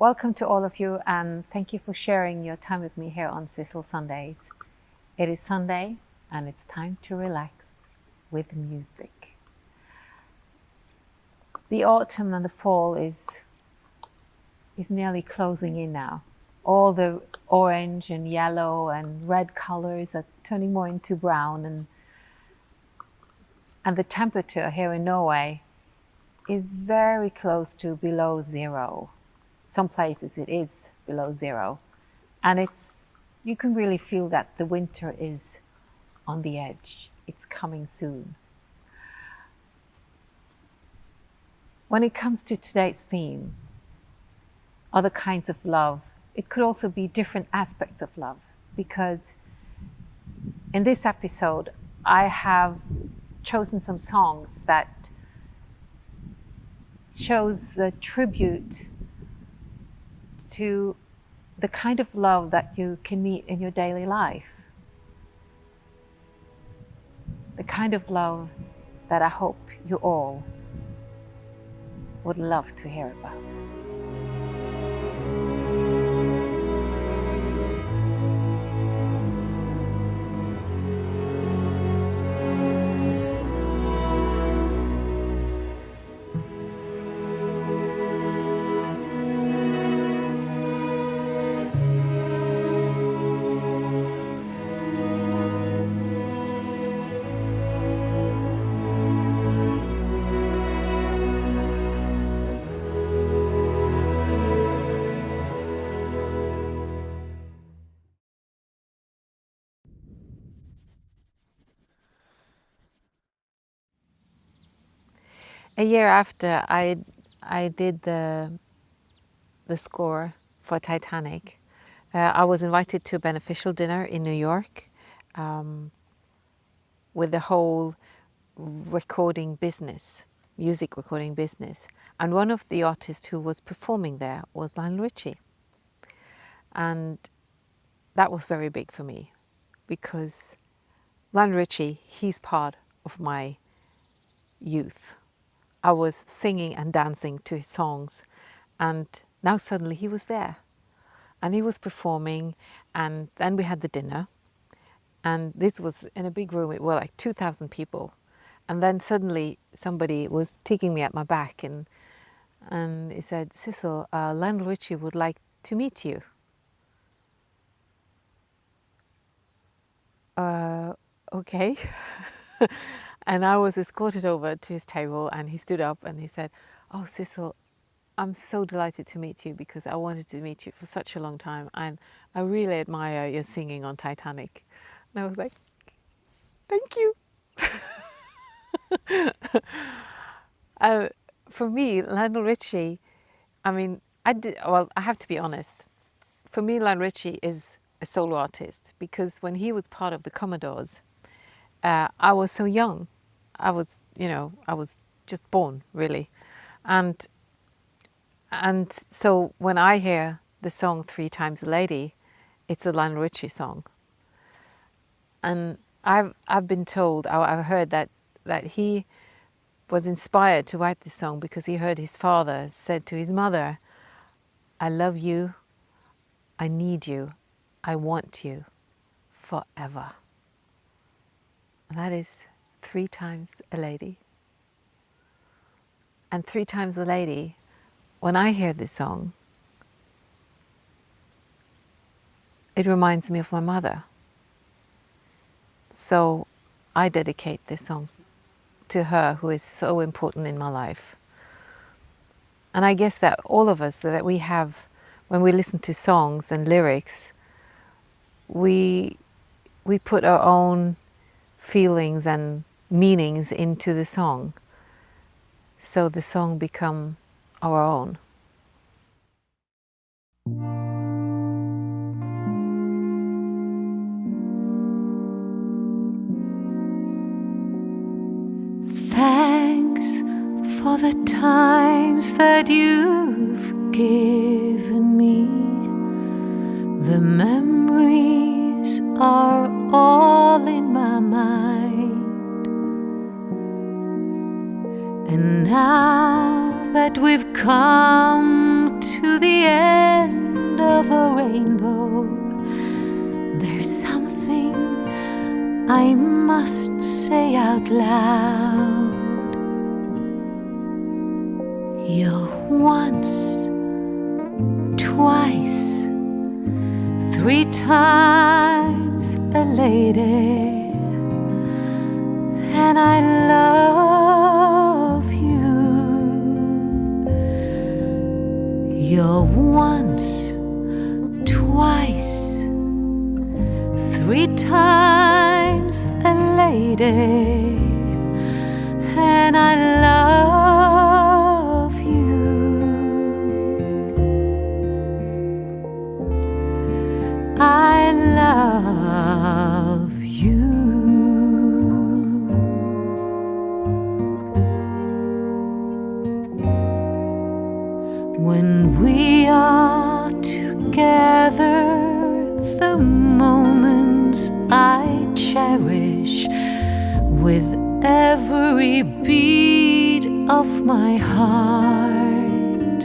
Welcome to all of you, and thank you for sharing your time with me here on Sissel Sundays. It is Sunday, and it's time to relax with music. The autumn and the fall is nearly closing in now. All the orange and yellow and red colors are turning more into brown, and the temperature here in Norway is very close to below zero. Some places it is below zero, and you can really feel that the winter is on the edge. It's coming soon. When it comes to today's theme, other kinds of love, it could also be different aspects of love, because in this episode I have chosen some songs that shows the tribute to the kind of love that you can meet in your daily life. The kind of love that I hope you all would love to hear about. A year after I did the score for Titanic, I was invited to a beneficial dinner in New York with the whole recording business, music recording business. And one of the artists who was performing there was Lionel Richie. And that was very big for me, because Lionel Richie, he's part of my youth. I was singing and dancing to his songs, and now suddenly he was there and he was performing, and then we had the dinner, and this was in a big room. It were like 2,000 people, and then suddenly somebody was taking me at my back and he said, "Sissel, Lionel Richie would like to meet you." Okay. And I was escorted over to his table, and he stood up and he said, "Oh, Sissel, I'm so delighted to meet you, because I wanted to meet you for such a long time, and I really admire your singing on Titanic." And I was like, "Thank you." For me, Lionel Richie, I have to be honest. For me, Lionel Richie is a solo artist, because when he was part of the Commodores, I was so young. I was just born, really. And so when I hear the song "Three Times a Lady," it's a Lionel Richie song. And I've been told, I've heard that he was inspired to write this song because he heard his father said to his mother, "I love you, I need you, I want you forever." And that is "Three Times a Lady." And "Three Times a Lady," when I hear this song, it reminds me of my mother. So I dedicate this song to her, who is so important in my life. And I guess that all of us, that we have, when we listen to songs and lyrics, we put our own feelings and meanings into the song, so the song become our own. Thanks for the times that you've given me. The memories are all in my mind. And now that we've come to to the end of a rainbow. There's something I must say out loud. You're once, twice, 3 times a lady, and I love you. You're once, twice, 3 times a lady, and I love you. I love you. When we are together, the moments I cherish with every beat of my heart.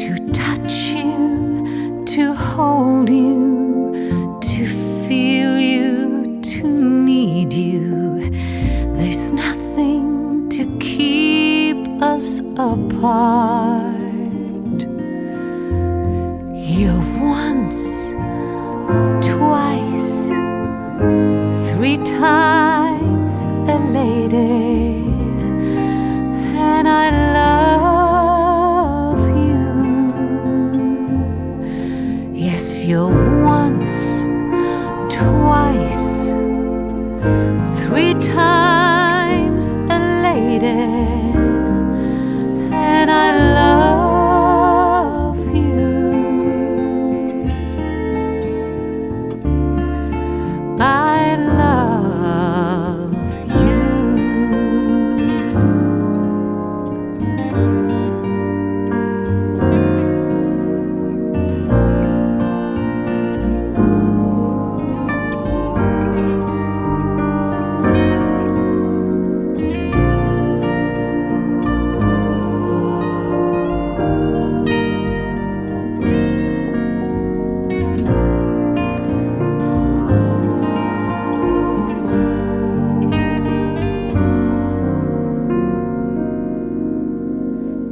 To touch you, to hold you, to feel you, to need you. There's nothing to keep us apart. You're once, twice, 3 times a lady, and I love you. Yes, you're once, twice, 3 times a lady, and I love you. I love you.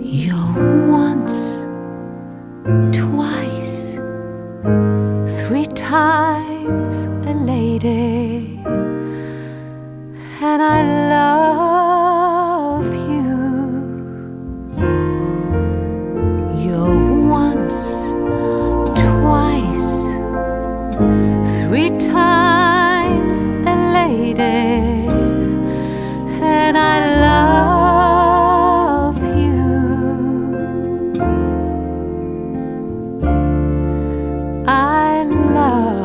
You're once, twice, 3 times a lady, and I love you. You're once, twice, 3 times a lady, and I love you. I love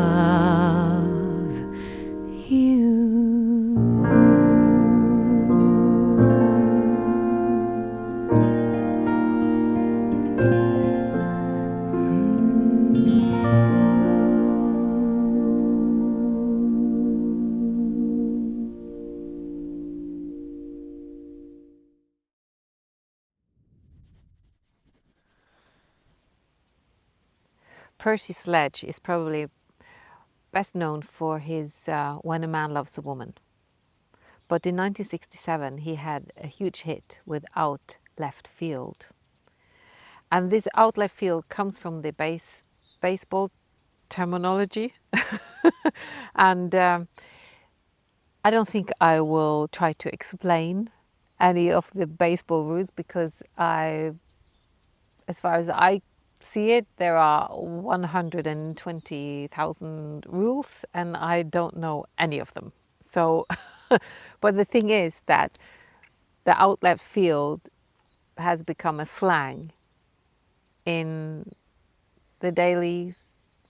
you. Percy Sledge is probably best known for his When a Man Loves a Woman. But in 1967 he had a huge hit with Out Left Field. And this out left field comes from the baseball terminology. And I don't think I will try to explain any of the baseball rules because as far as I see it, there are 120,000 rules and I don't know any of them. So, but the thing is that the out left field has become a slang in the daily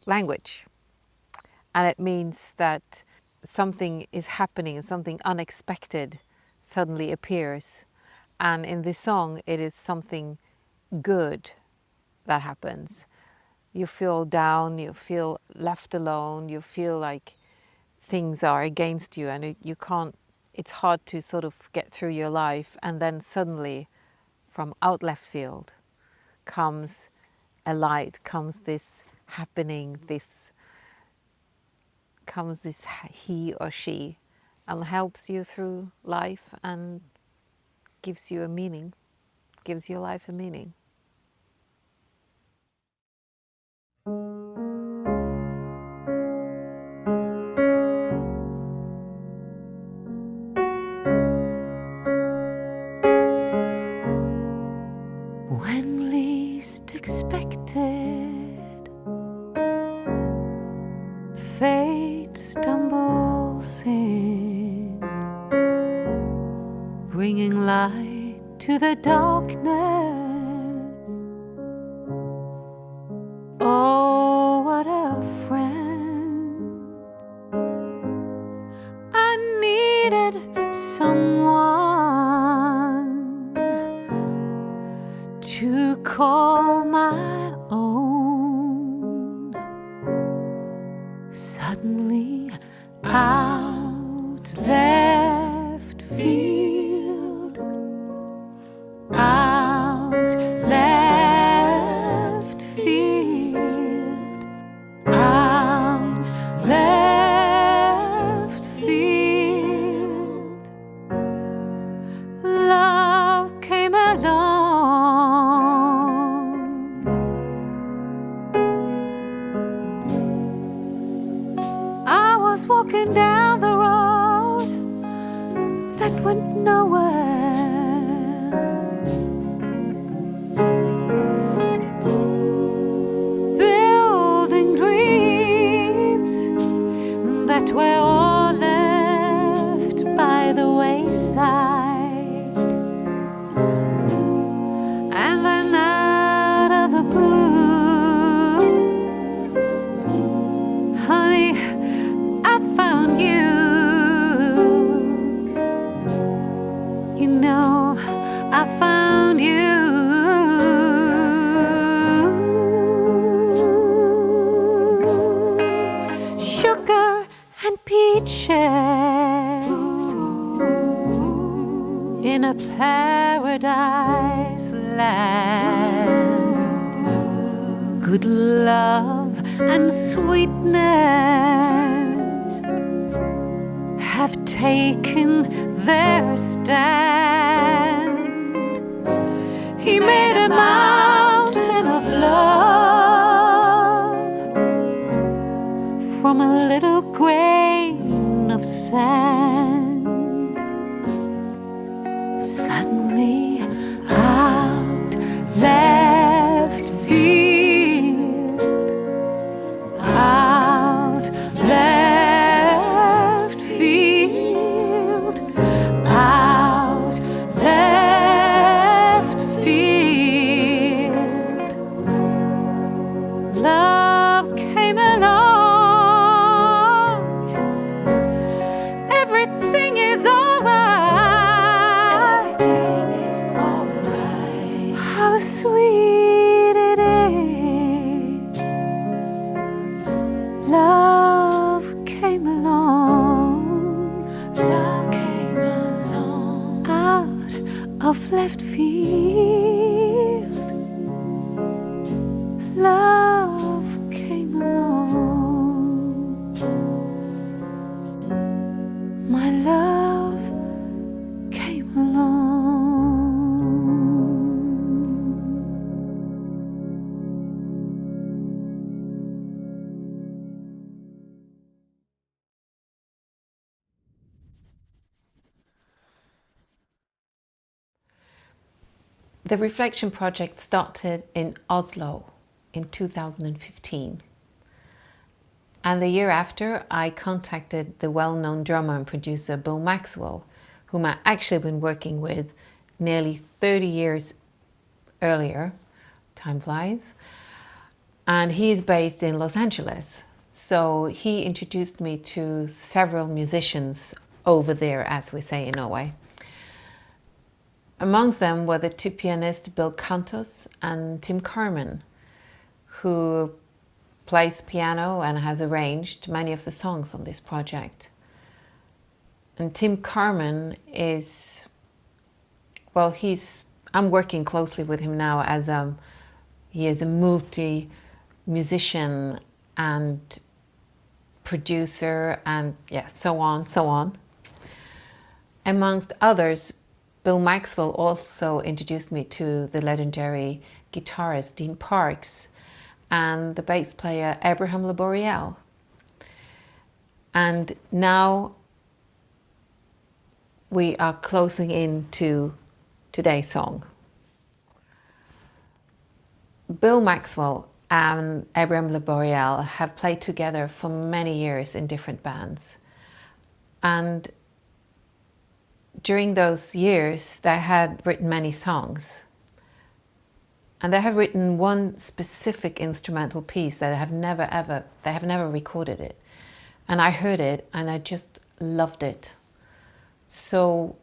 language. And it means that something is happening, something unexpected suddenly appears. And in this song, it is something good that happens. You feel down, you feel left alone, you feel like things are against you and you can't, it's hard to sort of get through your life. And then suddenly, from out left field, comes a light, comes this happening, comes this he or she, and helps you through life and gives you a meaning, gives your life a meaning. When least expected, fate stumbles in, bringing light to the darkness. Oh, what a friend. I needed someone to call my own. Suddenly, out left field, out left field, out left field, love came along. I was walking down the road that went nowhere. Building dreams that were all left by the wayside. And then out of the blue, honey, I found you. You know, I found you. Sugar and peaches in a paradise land. Good love and sweetness have taken their stand. He made a mountain of love from a little grain of sand. Suddenly, out left field, out left field, out left field, love came along. Everything is alright. Everything is alright. How sweet it is. Love came along. Love came along. Out of left field, love came along. My love came along. The Reflection Project started in Oslo in 2015. And the year after, I contacted the well-known drummer and producer Bill Maxwell, whom I actually been working with nearly 30 years earlier. Time flies. And he is based in Los Angeles. So he introduced me to several musicians over there, as we say in Norway. Amongst them were the two pianists Bill Cantos and Tim Carmen, who plays piano and has arranged many of the songs on this project. And Tim Carmen is, well, I'm working closely with him now as a He is a multi-musician and producer and so on, so on. Amongst others, Bill Maxwell also introduced me to the legendary guitarist Dean Parks and the bass player Abraham Laboriel. And now we are closing in to today's song. Bill Maxwell and Abraham Laboriel have played together for many years in different bands. And during those years, they had written many songs. And they have written one specific instrumental piece that they have never recorded it. And I heard it and I just loved it. So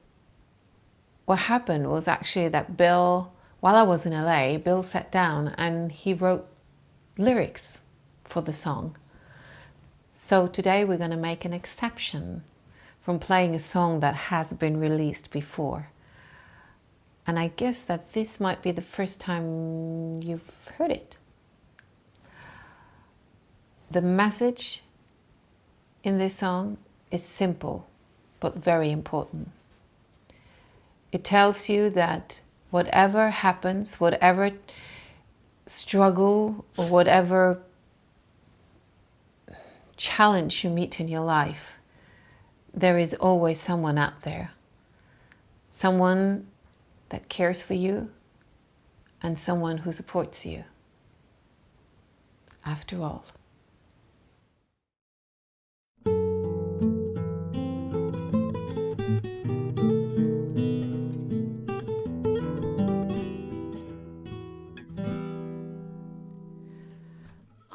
what happened was actually that Bill, while I was in LA, Bill sat down and he wrote lyrics for the song. So today we're going to make an exception from playing a song that has been released before. And I guess that this might be the first time you've heard it. The message in this song is simple, but very important. It tells you that whatever happens, whatever struggle or whatever challenge you meet in your life, there is always someone out there. Someone that cares for you and someone who supports you. After all.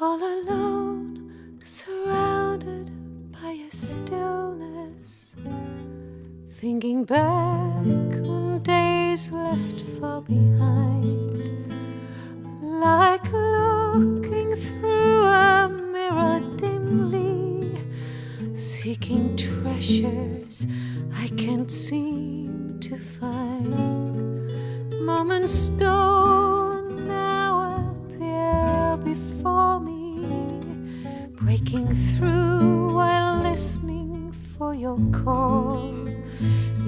All alone, surrounded by a stillness, thinking back on days left far behind, like looking through a mirror dimly, seeking treasures I can't seem to find. Moments stolen now appear before me, breaking through while listening for your call.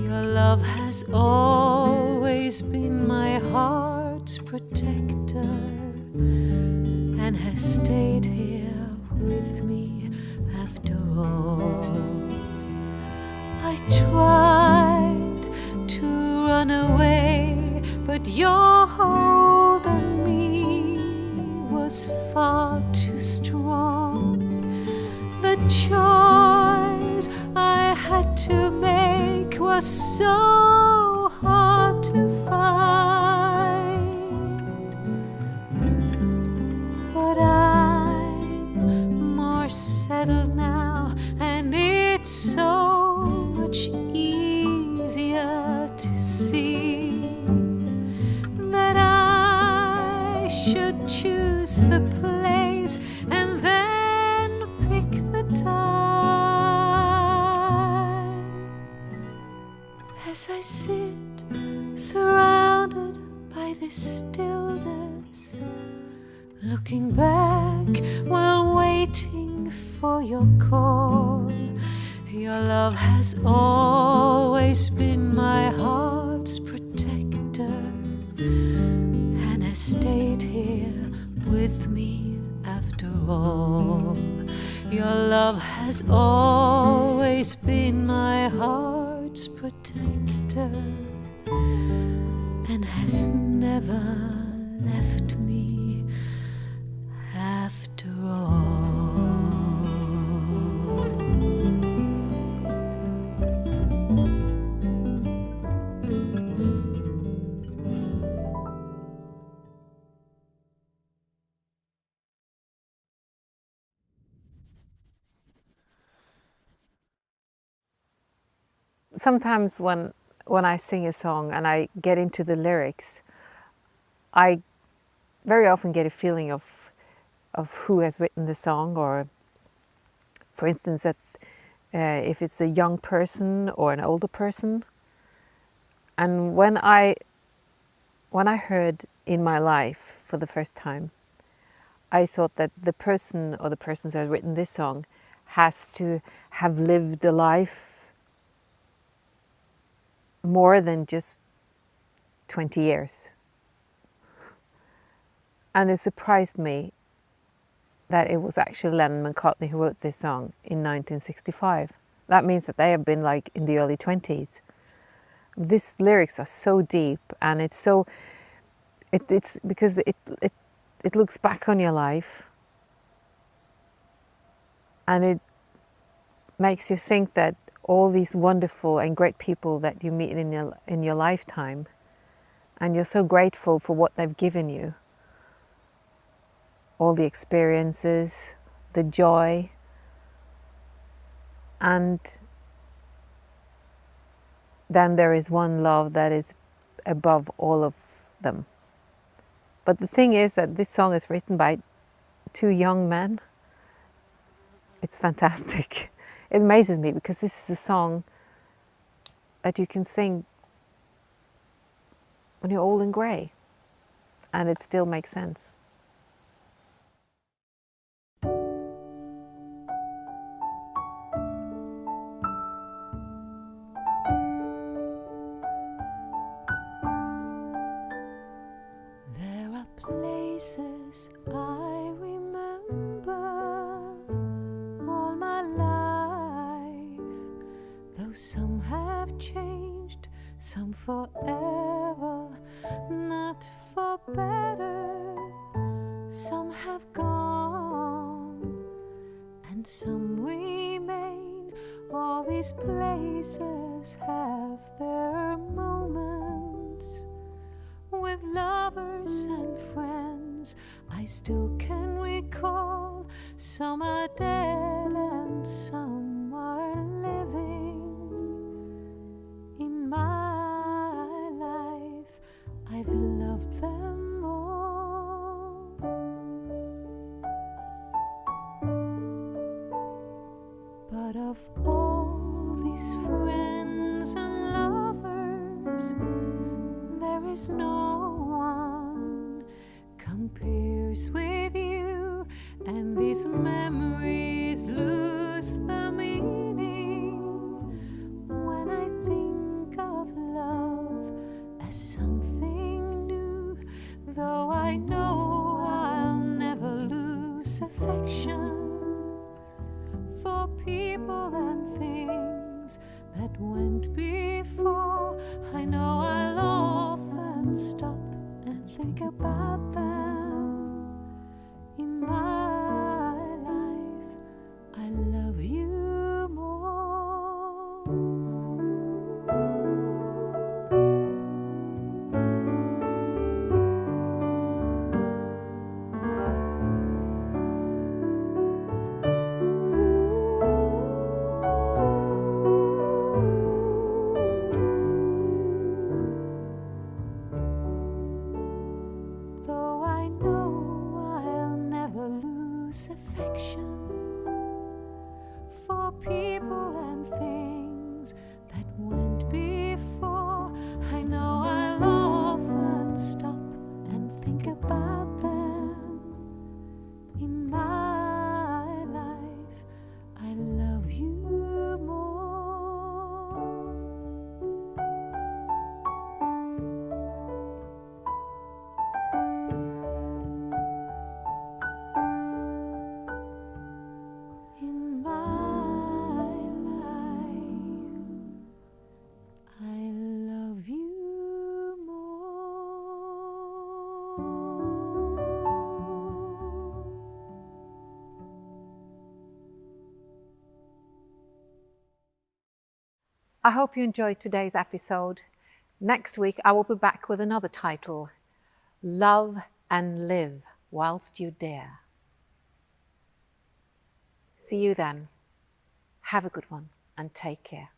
Your love has always been my heart's protector and has stayed here with me after all. I tried to run away, but your hold on me was far too strong. The choice I had to make was so hard to find. But I'm more settled now, and it's so much easier to see that I should choose the place and then pick the time. As I sit surrounded by this stillness, looking back while waiting for your call, your love has always been my heart's protector and has stayed here with me after all. Your love has always been my heart's protector and has never left me after all. Sometimes when I sing a song and I get into the lyrics, I very often get a feeling of who has written the song, or for instance that if it's a young person or an older person. And when I when I heard In My Life for the first time, I thought that the person or the persons who had written this song has to have lived a life more than just 20 years. And it surprised me that it was actually Lennon and McCartney who wrote this song in 1965. That means that they have been like in the early 20s. These lyrics are so deep, and it's because it looks back on your life, and it makes you think that all these wonderful and great people that you meet in your lifetime, and you're so grateful for what they've given you, all the experiences, the joy, and then there is one love that is above all of them. But the thing is that this song is written by two young men. It's fantastic. It amazes me because this is a song that you can sing when you're old and grey, and it still makes sense. There are places I remember all my life, though some have changed, some forever, not for better. Some have gone and some remain. All these places have their moments. With lovers and friends, I still can recall. Some are dead and some are living. In my life, I've loved them all. But of all these friends and lovers, there is no one compares with you, and these memories lose the meaning when I think of love as something new. Though I know I'll never lose affection for people and things that went before, I know I'll often stop and think about them. In my life, I love you affection for people and things that went before. I know I'll often stop and think about them. In my life, I love you more. I hope you enjoyed today's episode. Next week I will be back with another title, Love and Live Whilst You Dare. See you then. Have a good one and take care.